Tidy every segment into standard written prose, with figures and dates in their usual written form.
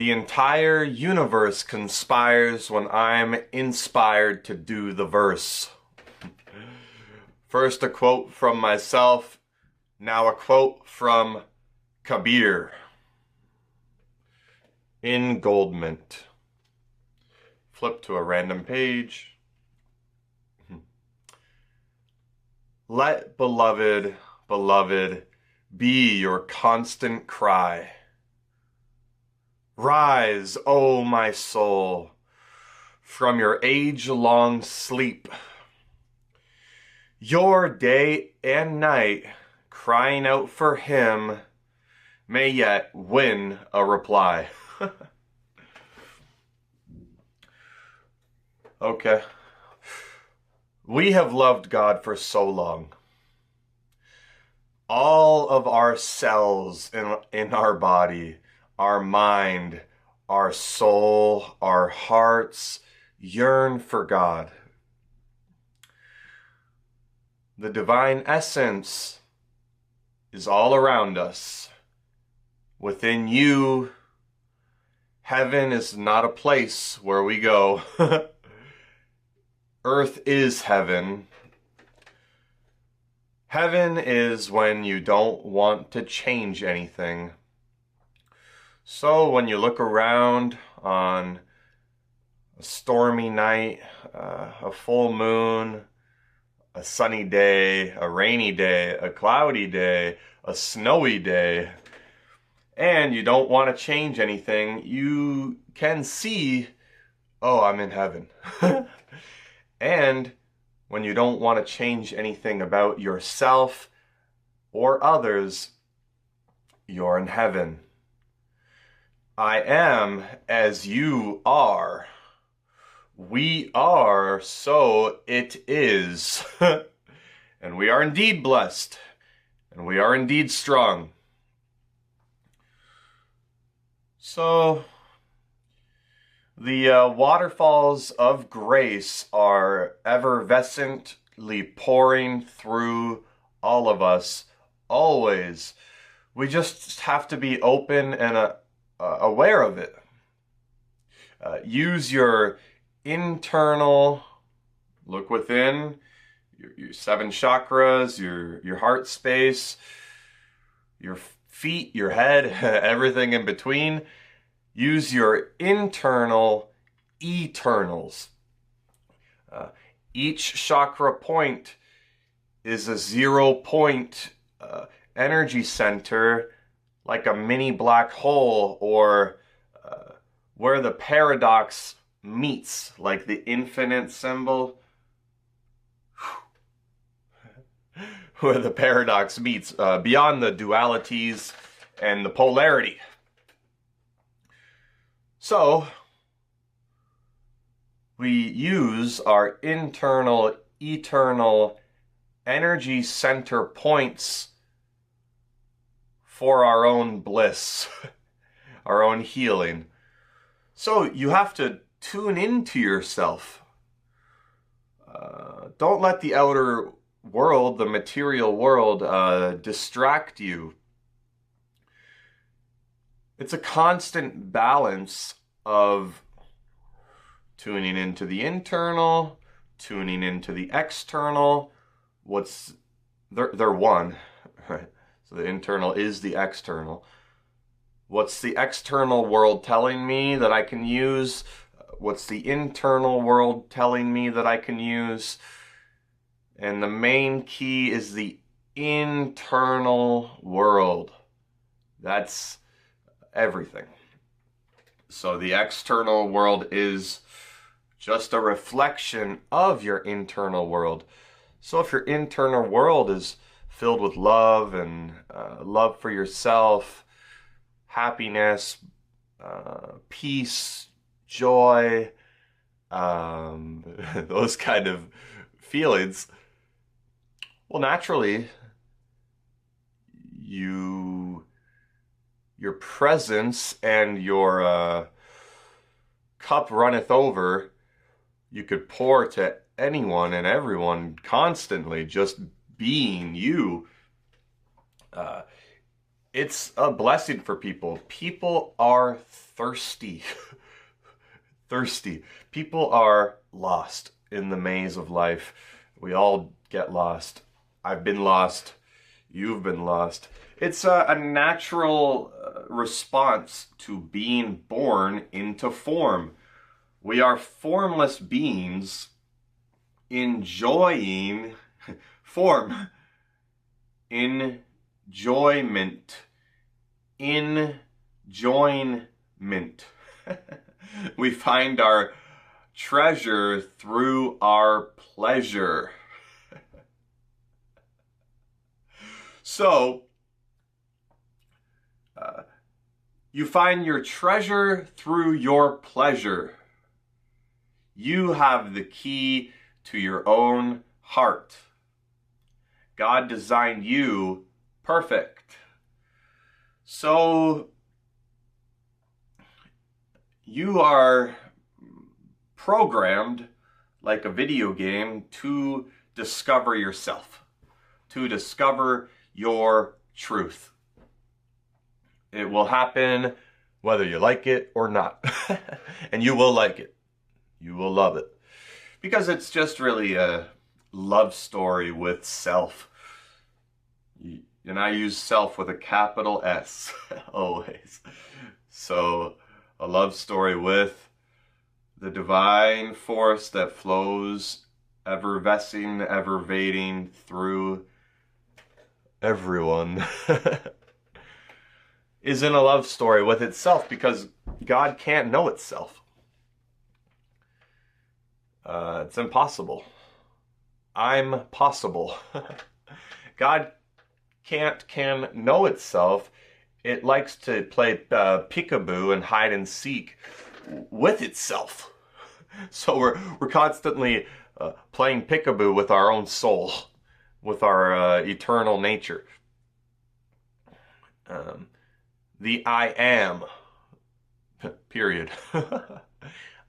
The entire universe conspires when I'm inspired to do the verse. First a quote from myself, now a quote from Kabir in gold mint. Flip to a random page. Let beloved, beloved, be your constant cry. Rise, O my soul, from your age-long sleep. Your day and night, crying out for him, may yet win a reply. Okay. We have loved God for so long. All of our cells in our body, our mind, our soul, our hearts yearn for God. The divine essence is all around us. Within you, heaven is not a place where we go. Earth is heaven. Heaven is when you don't want to change anything. So when you look around on a stormy night, a full moon, a sunny day, a rainy day, a cloudy day, a snowy day, and you don't want to change anything, you can see, oh, I'm in heaven. And when you don't want to change anything about yourself or others, you're in heaven. I am as you are. We are, so it is. And we are indeed blessed. And we are indeed strong. So, the waterfalls of grace are effervescently pouring through all of us, always. We just have to be open and aware of it. Use your internal, look within, your 7 chakras, your heart space, your feet, your head, everything in between. Use your internal eternals. Each chakra point is a 0-point energy center, like a mini black hole, or where the paradox meets, like the infinite symbol. Where the paradox meets, beyond the dualities and the polarity. So, we use our internal, eternal energy center points for our own bliss, our own healing. So, you have to tune into yourself. Don't let the outer world, the material world, distract you. It's a constant balance of tuning into the internal, tuning into the external. They're one, right? So the internal is the external. What's the external world telling me that I can use? What's the internal world telling me that I can use? And the main key is the internal world. That's everything. So the external world is just a reflection of your internal world. So if your internal world is filled with love and love for yourself, happiness, peace, joy, those kind of feelings, well, naturally, your presence and your cup runneth over. You could pour to anyone and everyone constantly, just being you. It's a blessing for people. People are thirsty. Thirsty. People are lost in the maze of life. We all get lost. I've been lost. You've been lost. It's a natural response to being born into form. We are formless beings enjoying form. Enjoyment. Enjoyment. We find our treasure through our pleasure. So, you find your treasure through your pleasure. You have the key to your own heart. God designed you perfect. So, you are programmed like a video game to discover yourself, to discover your truth. It will happen whether you like it or not. And you will like it. You will love it. Because it's just really a love story with self. And I use self with a capital S, always. So, a love story with the divine force that flows, effervescing, evervading through everyone. Is in a love story with itself, because God can't know itself. It's impossible. I'm possible. God can know itself. It likes to play peekaboo and hide and seek with itself. So we're constantly playing peekaboo with our own soul, with our eternal nature. The I am, period.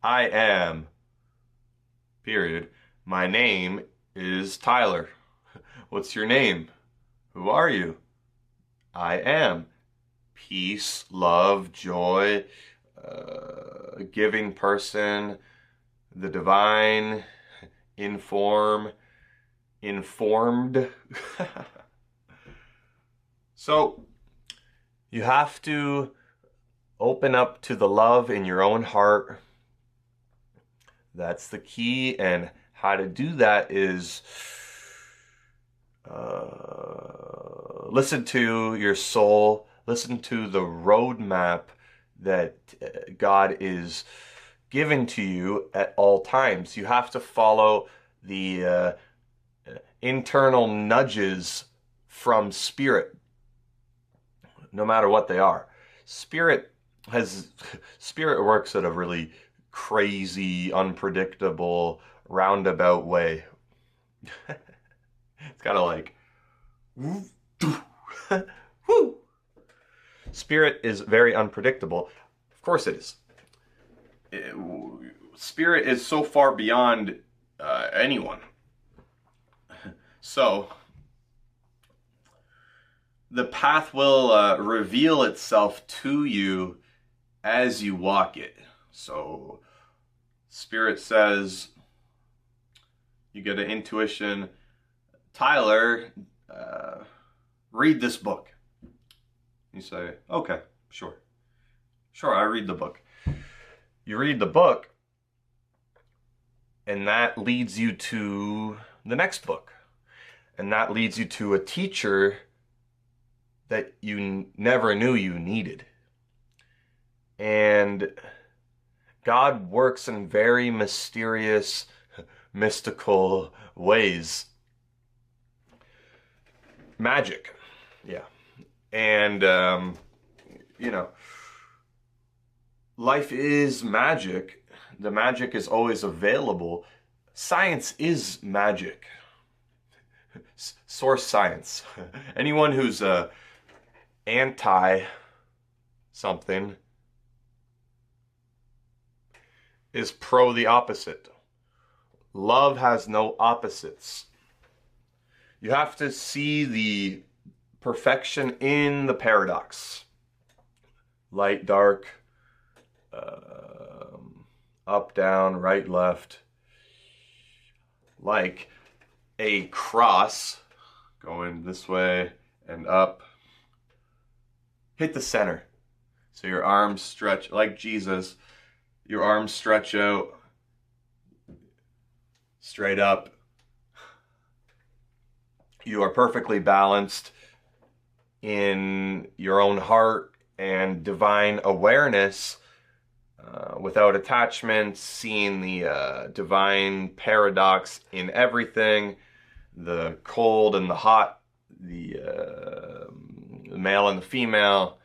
I am, period. My name is Tyler. What's your name? Who are you? I am. Peace, love, joy, giving person, the divine, informed. So, you have to open up to the love in your own heart. That's the key, and how to do that is listen to your soul, listen to the roadmap that God is giving to you at all times. You have to follow the internal nudges from Spirit, no matter what they are. Spirit works at a really crazy, unpredictable, roundabout way. It's kind of like, woo. Spirit is very unpredictable. Of course it is. Spirit is so far beyond anyone. So, the path will reveal itself to you as you walk it. So, Spirit says, you get an intuition, Tyler, read this book. You say, okay, sure. Sure, I read the book. You read the book, and that leads you to the next book. And that leads you to a teacher that you never knew you needed. And God works in very mysterious, mystical ways. Magic, yeah. And, life is magic. The magic is always available. Science is magic. Source science. Anyone who's anti something is pro the opposite. Love has no opposites. You have to see the perfection in the paradox. Light, dark, up, down, right, left. Like a cross going this way and up. Hit the center. So your arms stretch like Jesus. Your arms stretch out straight up. You are perfectly balanced in your own heart and divine awareness, without attachments, seeing the divine paradox in everything, the cold and the hot, the male and the female.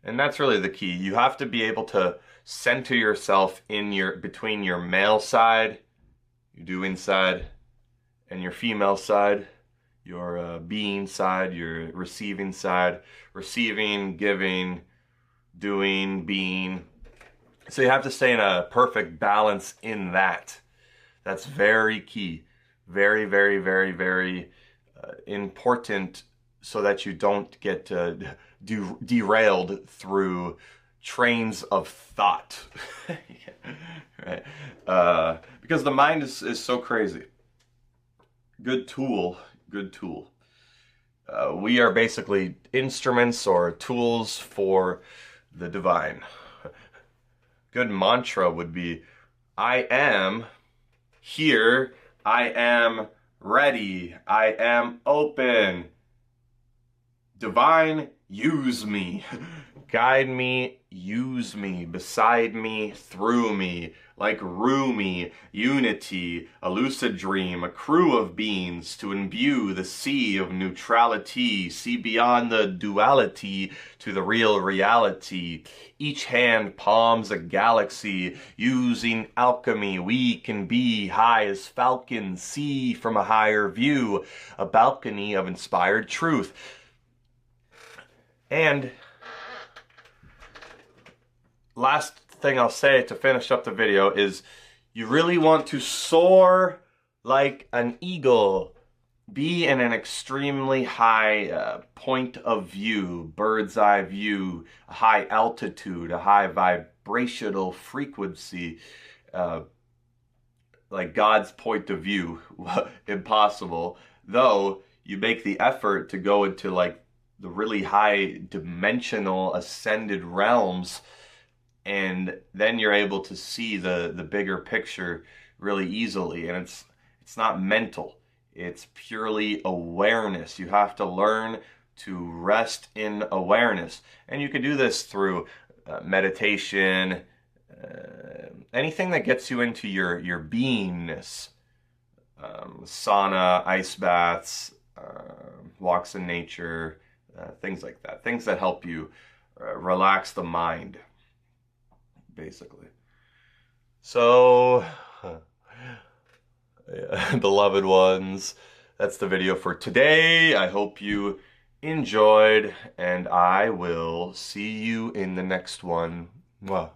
And that's really the key. You have to be able to center yourself in between your male side, your doing side, and your female side, your being side, your receiving side. Receiving, giving, doing, being. So you have to stay in a perfect balance in that. That's very key. Very, very, very, very important, so that you don't get derailed through trains of thought. Right? Because the mind is so crazy. Good tool. We are basically instruments or tools for the divine. Good mantra would be, I am here, I am ready, I am open. Divine, use me. Guide me, use me, beside me, through me, like Rumi, unity, a lucid dream, a crew of beings to imbue the sea of neutrality, see beyond the duality to the real reality. Each hand palms a galaxy, using alchemy we can be high as falcons, see from a higher view, a balcony of inspired truth. And last thing I'll say to finish up the video is, you really want to soar like an eagle. Be in an extremely high point of view, bird's eye view, a high altitude, a high vibrational frequency, like God's point of view. Impossible. Though you make the effort to go into like the really high dimensional ascended realms, and then you're able to see the bigger picture really easily. And it's not mental, it's purely awareness. You have to learn to rest in awareness, and you can do this through meditation, anything that gets you into your beingness, sauna, ice baths, walks in nature, things like that, things that help you relax the mind, basically. So, beloved ones, that's the video for today. I hope you enjoyed, and I will see you in the next one. Mwah.